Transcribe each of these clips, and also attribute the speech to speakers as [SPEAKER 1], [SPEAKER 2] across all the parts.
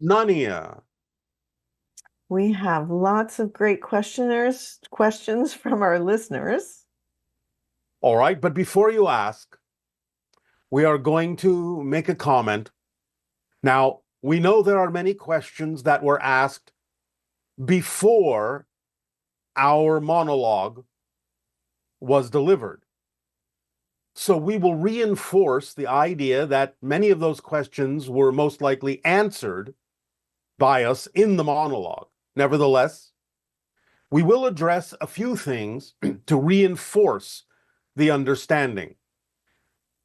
[SPEAKER 1] Nania.
[SPEAKER 2] We have lots of great questions from our listeners.
[SPEAKER 1] All right, but before you ask, we are going to make a comment. Now, we know there are many questions that were asked before our monologue was delivered. So we will reinforce the idea that many of those questions were most likely answered by us in the monologue. Nevertheless, we will address a few things to reinforce the understanding.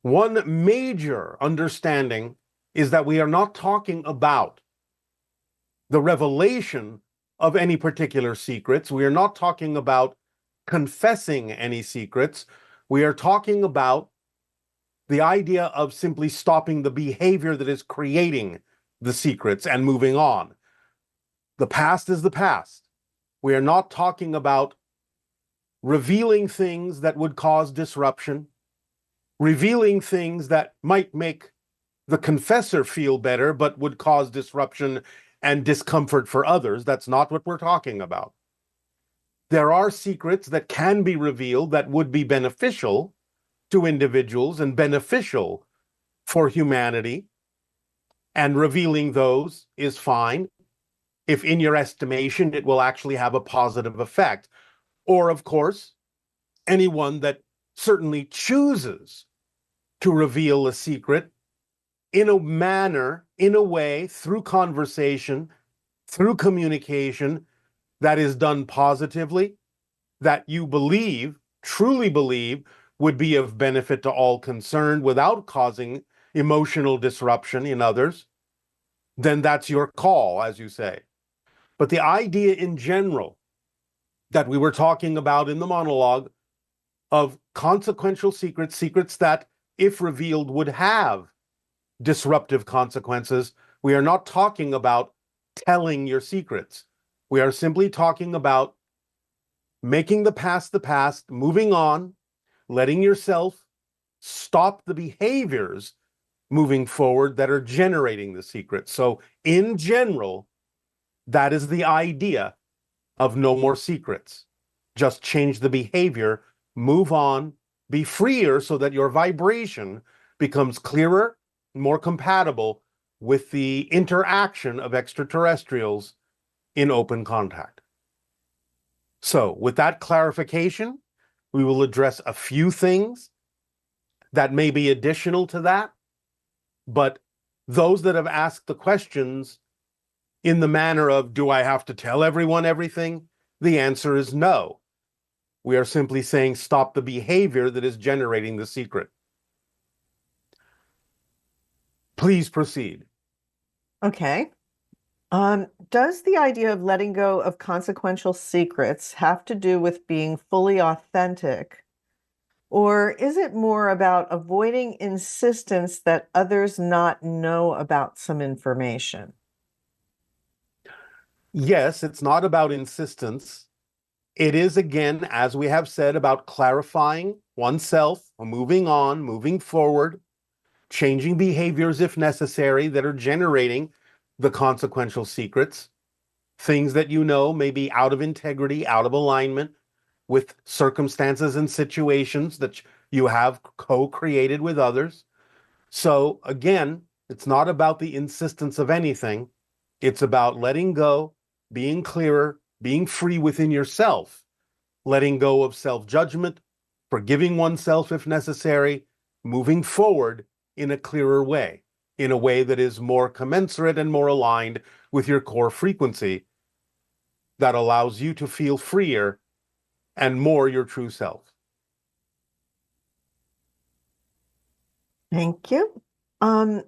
[SPEAKER 1] One major understanding is that we are not talking about the revelation of any particular secrets. We are not talking about confessing any secrets. We are talking about the idea of simply stopping the behavior that is creating the secrets and moving on. The past is the past. We are not talking about revealing things that would cause disruption, revealing things that might make the confessor feel better but would cause disruption and discomfort for others. That's not what we're talking about. There are secrets that can be revealed that would be beneficial to individuals and beneficial for humanity, and revealing those is fine if in your estimation it will actually have a positive effect. Or, of course, anyone that certainly chooses to reveal a secret in a manner, in a way, through conversation, through communication, that is done positively, that you believe, truly believe, would be of benefit to all concerned without causing emotional disruption in others, then that's your call, as you say. But the idea in general that we were talking about in the monologue of consequential secrets, secrets that, if revealed, would have disruptive consequences, we are not talking about telling your secrets. We are simply talking about making the past, moving on, letting yourself stop the behaviors moving forward that are generating the secret. So, in general, that is the idea of no more secrets. Just change the behavior, move on, be freer so that your vibration becomes clearer, more compatible with the interaction of extraterrestrials in open contact. So, with that clarification, we will address a few things that may be additional to that, but those that have asked the questions in the manner of, do I have to tell everyone everything? The answer is no. We are simply saying stop the behavior that is generating the secret. Please proceed.
[SPEAKER 2] Okay. Does the idea of letting go of consequential secrets have to do with being fully authentic? Or is it more about avoiding insistence that others not know about some information?
[SPEAKER 1] Yes, it's not about insistence. It is, again, as we have said, about clarifying oneself, moving on, moving forward, changing behaviors if necessary that are generating the consequential secrets, things that you know may be out of integrity, out of alignment with circumstances and situations that you have co-created with others. So again, it's not about the insistence of anything. It's about letting go, being clearer, being free within yourself, letting go of self-judgment, forgiving oneself if necessary, moving forward in a clearer way, in a way that is more commensurate and more aligned with your core frequency, that allows you to feel freer and more your true self.
[SPEAKER 2] Thank you. Um,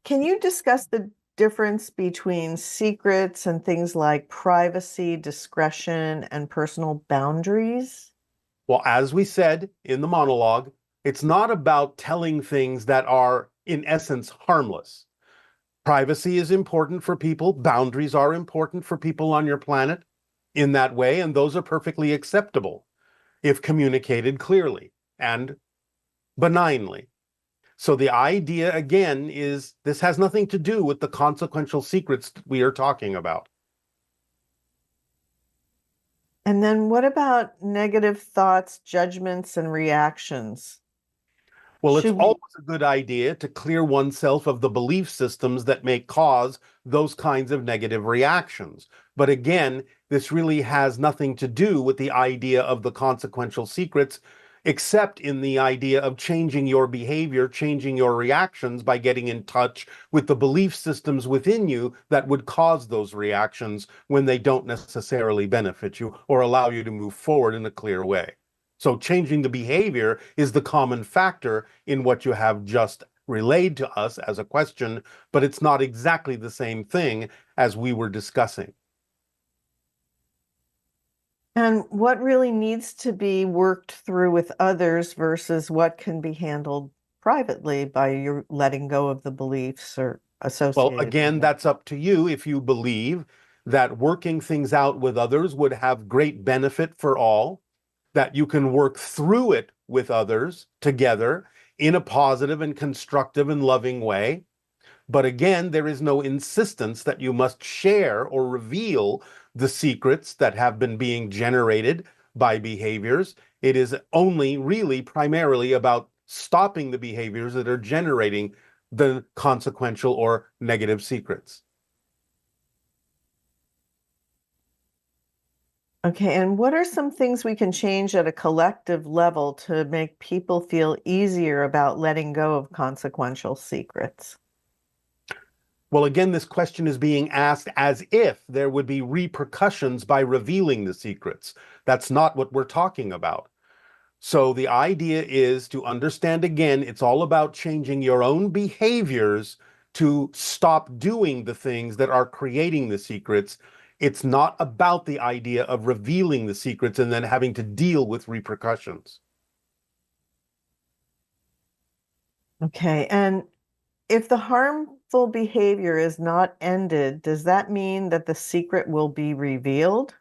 [SPEAKER 2] can you discuss the difference between secrets and things like privacy, discretion, and personal boundaries?
[SPEAKER 1] Well, as we said in the monologue, it's not about telling things that are, in essence, harmless. Privacy is important for people. Boundaries are important for people on your planet in that way, and those are perfectly acceptable if communicated clearly and benignly. So the idea again is this has nothing to do with the consequential secrets we are talking about.
[SPEAKER 2] And then what about negative thoughts, judgments, and reactions?
[SPEAKER 1] Well, it's
[SPEAKER 2] Should
[SPEAKER 1] always
[SPEAKER 2] we,
[SPEAKER 1] a good idea to clear oneself of the belief systems that may cause those kinds of negative reactions. But again, this really has nothing to do with the idea of the consequential secrets, except in the idea of changing your behavior, changing your reactions by getting in touch with the belief systems within you that would cause those reactions when they don't necessarily benefit you or allow you to move forward in a clear way. So changing the behavior is the common factor in what you have just relayed to us as a question, but it's not exactly the same thing as we were discussing.
[SPEAKER 2] and what really needs to be worked through with others versus what can be handled privately by your letting go of the beliefs or
[SPEAKER 1] Well,
[SPEAKER 2] associated with
[SPEAKER 1] again,
[SPEAKER 2] them?
[SPEAKER 1] that's up to you if you believe that working things out with others would have great benefit for all, that you can work through it with others together in a positive and constructive and loving way. But again, there is no insistence that you must share or reveal the secrets that have been being generated by behaviors. It is only really primarily about stopping the behaviors that are generating the consequential or negative secrets.
[SPEAKER 2] Okay, and what are some things we can change at a collective level to make people feel easier about letting go of consequential secrets?
[SPEAKER 1] Well, again, this question is being asked as if there would be repercussions by revealing the secrets. That's not what we're talking about. So the idea is to understand again, it's all about changing your own behaviors to stop doing the things that are creating the secrets. It's not about the idea of revealing the secrets and then having to deal with repercussions.
[SPEAKER 2] Okay, and if the harmful behavior is not ended, does that mean that the secret will be revealed?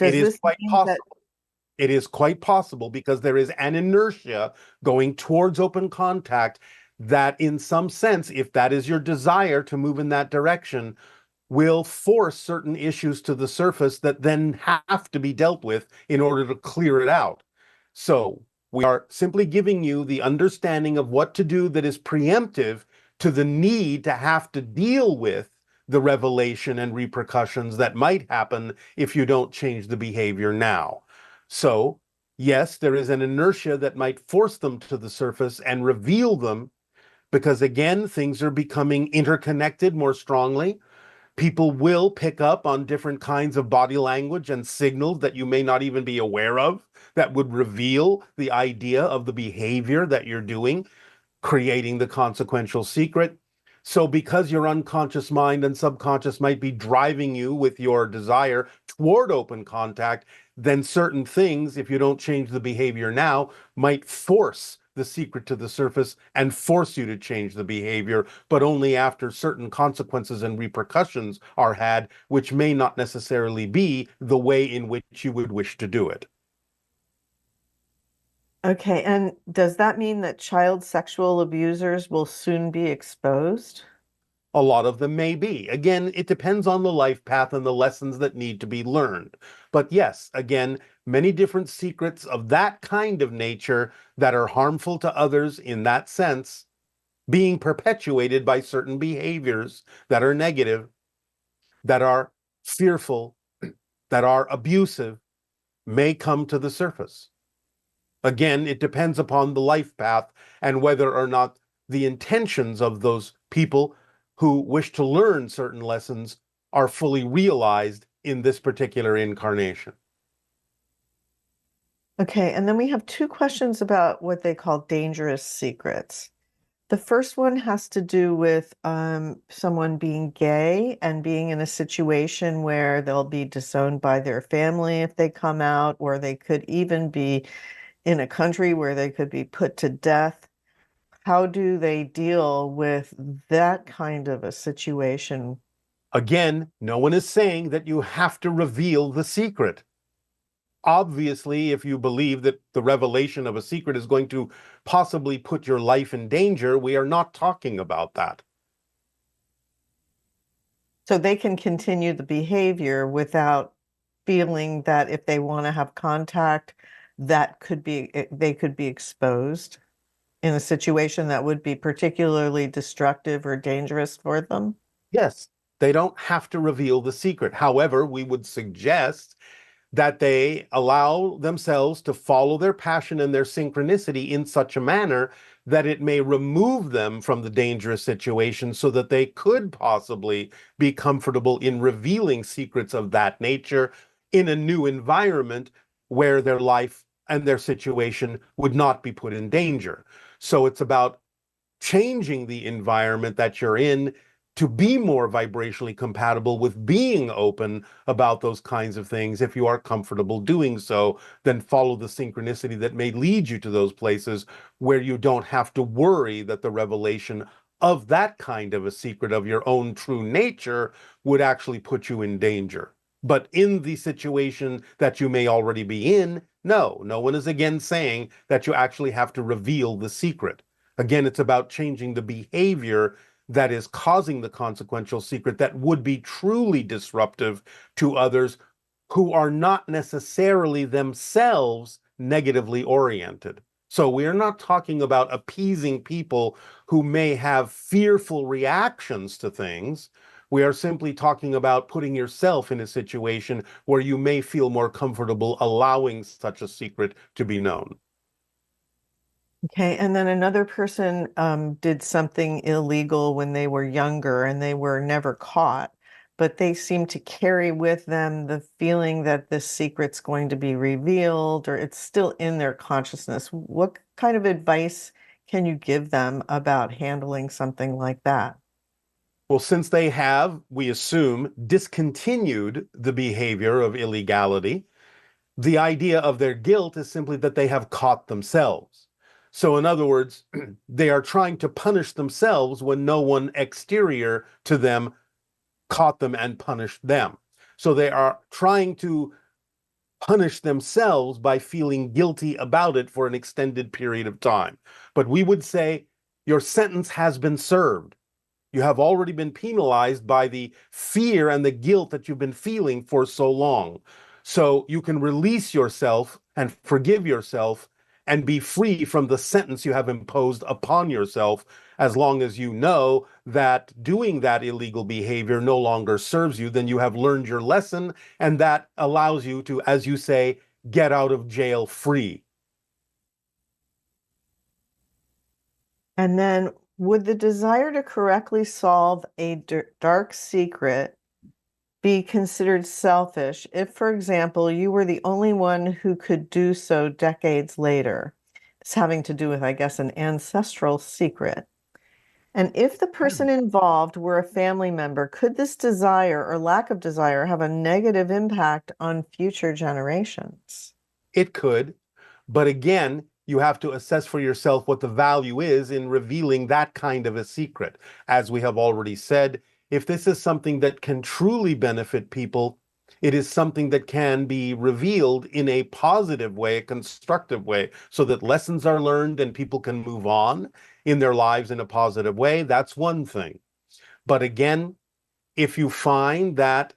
[SPEAKER 1] It
[SPEAKER 2] Does
[SPEAKER 1] is
[SPEAKER 2] this
[SPEAKER 1] quite
[SPEAKER 2] mean that,
[SPEAKER 1] possible. It is quite possible because there is an inertia going towards open contact that, in some sense, if that is your desire to move in that direction, will force certain issues to the surface that then have to be dealt with in order to clear it out. So we are simply giving you the understanding of what to do that is preemptive to the need to have to deal with the revelation and repercussions that might happen if you don't change the behavior now. So, yes, there is an inertia that might force them to the surface and reveal them because, again, things are becoming interconnected more strongly. People will pick up on different kinds of body language and signals that you may not even be aware of that would reveal the idea of the behavior that you're doing, creating the consequential secret. So, because your unconscious mind and subconscious might be driving you with your desire toward open contact, then certain things, if you don't change the behavior now, might force the secret to the surface and force you to change the behavior, but only after certain consequences and repercussions are had, which may not necessarily be the way in which you would wish to do it.
[SPEAKER 2] okay, and does that mean that child sexual abusers will soon be exposed?
[SPEAKER 1] A lot of them may be. Again, it depends on the life path and the lessons that need to be learned. But yes, again, many different secrets of that kind of nature that are harmful to others in that sense, being perpetuated by certain behaviors that are negative, that are fearful, that are abusive, may come to the surface. Again, it depends upon the life path and whether or not the intentions of those people who wish to learn certain lessons are fully realized in this particular incarnation.
[SPEAKER 2] Okay, and then we have two questions about what they call dangerous secrets. The first one has to do with someone being gay and being in a situation where they'll be disowned by their family if they come out, or they could even be in a country where they could be put to death. How do they deal with that kind of a situation?
[SPEAKER 1] Again, no one is saying that you have to reveal the secret. Obviously, if you believe that the revelation of a secret is going to possibly put your life in danger, we are not talking about that.
[SPEAKER 2] So they can continue the behavior without feeling that if they want to have contact, that could be they could be exposed in a situation that would be particularly destructive or dangerous for them.
[SPEAKER 1] Yes, they don't have to reveal the secret. However, we would suggest that they allow themselves to follow their passion and their synchronicity in such a manner that it may remove them from the dangerous situation so that they could possibly be comfortable in revealing secrets of that nature in a new environment where their life and their situation would not be put in danger. So it's about changing the environment that you're in to be more vibrationally compatible with being open about those kinds of things. If you are comfortable doing so, then follow the synchronicity that may lead you to those places where you don't have to worry that the revelation of that kind of a secret of your own true nature would actually put you in danger. But in the situation that you may already be in, no one is again saying that you actually have to reveal the secret. Again, it's about changing the behavior that is causing the consequential secret that would be truly disruptive to others who are not necessarily themselves negatively oriented. So we're not talking about appeasing people who may have fearful reactions to things. We are simply talking about putting yourself in a situation where you may feel more comfortable allowing such a secret to be known.
[SPEAKER 2] Okay, and then another person did something illegal when they were younger and they were never caught, but they seem to carry with them the feeling that this secret's going to be revealed or it's still in their consciousness. What kind of advice can you give them about handling something like that?
[SPEAKER 1] Well, since they have, we assume, discontinued the behavior of illegality, the idea of their guilt is simply that they have caught themselves. So, in other words, they are trying to punish themselves when no one exterior to them caught them and punished them. So, they are trying to punish themselves by feeling guilty about it for an extended period of time. But we would say your sentence has been served. You have already been penalized by the fear and the guilt that you've been feeling for so long. So you can release yourself and forgive yourself and be free from the sentence you have imposed upon yourself, as long as you know that doing that illegal behavior no longer serves you. Then you have learned your lesson, and that allows you to, as you say, get out of jail free.
[SPEAKER 2] And then would the desire to correctly solve a dark secret be considered selfish if, for example, you were the only one who could do so decades later? It's having to do with, I guess, an ancestral secret. And if the person involved were a family member, could this desire or lack of desire have a negative impact on future generations?
[SPEAKER 1] It could, but again, you have to assess for yourself what the value is in revealing that kind of a secret. As we have already said, if this is something that can truly benefit people, it is something that can be revealed in a positive way, a constructive way, so that lessons are learned and people can move on in their lives in a positive way. That's one thing. But again, if you find that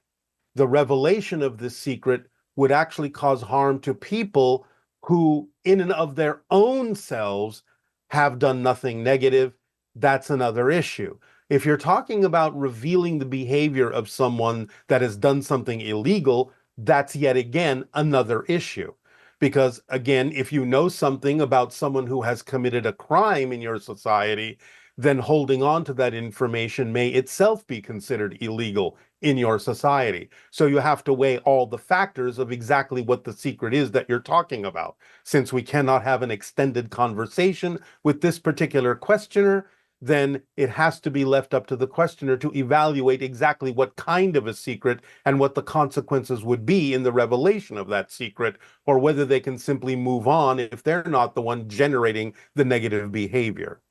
[SPEAKER 1] the revelation of this secret would actually cause harm to people who, in and of their own selves, have done nothing negative, that's another issue. If you're talking about revealing the behavior of someone that has done something illegal, that's yet again another issue. Because again, if you know something about someone who has committed a crime in your society, then holding on to that information may itself be considered illegal in your society. So you have to weigh all the factors of exactly what the secret is that you're talking about. Since we cannot have an extended conversation with this particular questioner, then it has to be left up to the questioner to evaluate exactly what kind of a secret and what the consequences would be in the revelation of that secret, or whether they can simply move on if they're not the one generating the negative behavior.